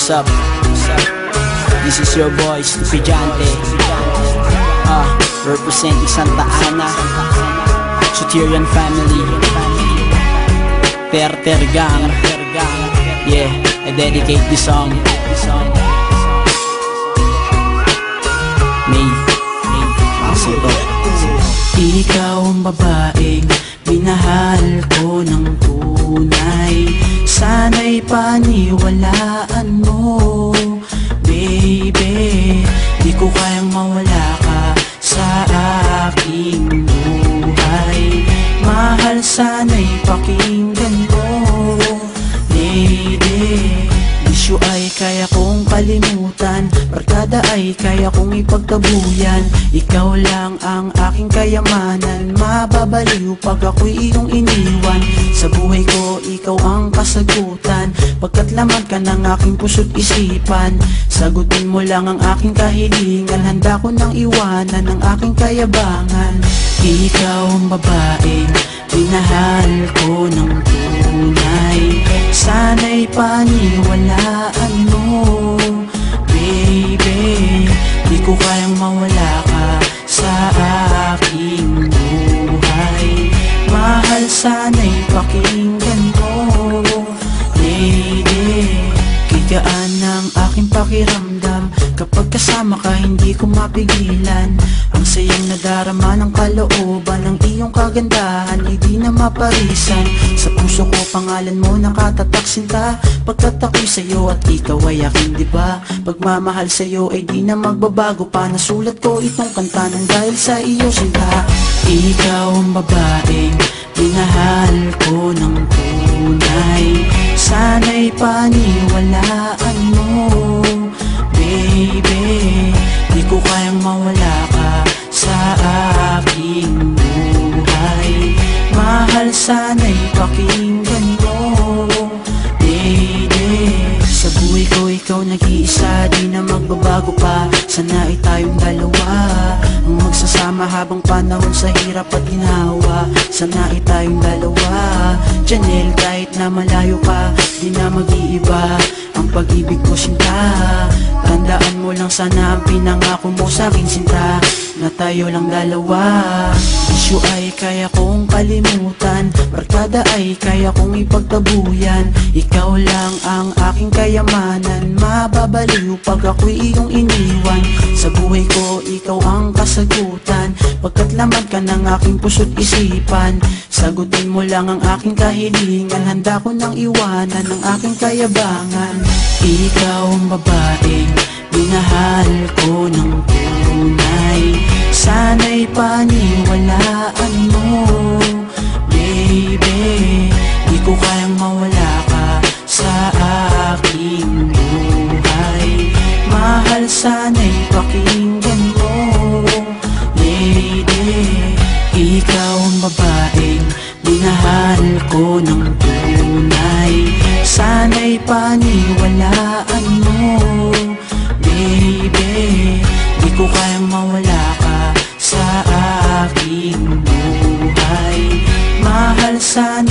What's up? This is your boy, Stupidante. Representing Santa Ana, Soterian family, Terter Gang. Yeah, I dedicate this song. May Sito. Ikaw ang babaeng minahal ko ng tunay. Sana'y paniwalaan mo, baby. Di ko kayang mawala ka sa aking buhay. Mahal, sana'y pakinggan mo, lady. Bisyo ay kaya kong kalimutan, barkada ay kaya kong ipagtabuyan. Ikaw lang ang aking kayamanan, mababaliw pag ako'y iyong iniwan. Sa buhay ko, ikaw ang kasagutan, pagkat laman ka ng aking puso't isipan. Sagutin mo lang ang aking kahilingan, handa ko nang iwanan ang aking kayabangan. Ikaw ang babaeng minahal ko ng tunay. Sana'y paniwalaan mo, baby. Di ko kayang mawala ka sa aking buhay. Mahal, sana'y pakinggan mo, lady. Kigaan ng aking pakiramdam, kapag kasama ka hindi ko mapigilan. Ang sayang nadarama ng kalooban, ng iyong kagandahan ay di na maparisan. Sa puso ko pangalan mo nakatatak sinta, pagkat ako'y sa'yo at ikaw ay akin, diba? Pagmamahal sa'yo ay di na magbabago pa. Nasulat ko itong kanta nang dahil sa iyo sinta. Ikaw ang babaeng minahal ko ng tunay. Sana'y paniwalaan mo, baby. Di ko kayang mawala ka sa aking buhay. Mahal, sana'y pakinggan mo, lady. Sa buhay ko ikaw nag-iisa, di na magbabago pa. Sana'y tayong dalawa, magsasama habang panahon sa hirap at ginawa. Sana'y tayong dalawa, Janelle, kahit na malayo ka, di na mag-iiba ang pag-ibig ko sinta. Tandaan mo lang sana ang pinangako mo sa'kin sinta, na tayo lang dalawa. Bisyo ay kaya kong kalimutan, barkada ay kaya kong ipagtabuyan. Ikaw lang ang aking kayamanan, mababaliw pag ako'y iyong iniwan. Sa buhay ko ikaw ang kasagutan, pagkat laman ka ng aking puso't isipan. Sagutin mo lang ang aking kahilingan, handa ko nang iwanan ang aking kayabangan. Ikaw ang babaeng minahal ko ng tunay. Sana'y paniwalaan mo, baby. Di ko kayang mawala ka sa aking buhay. Mahal, sana'y pakinggan mo, lady. Ikaw ang babaeng minahal ko ng tunay. Sana'y paniwalaan mo, baby. Di ko kayang mawala ka sa aking buhay. Mahal, sana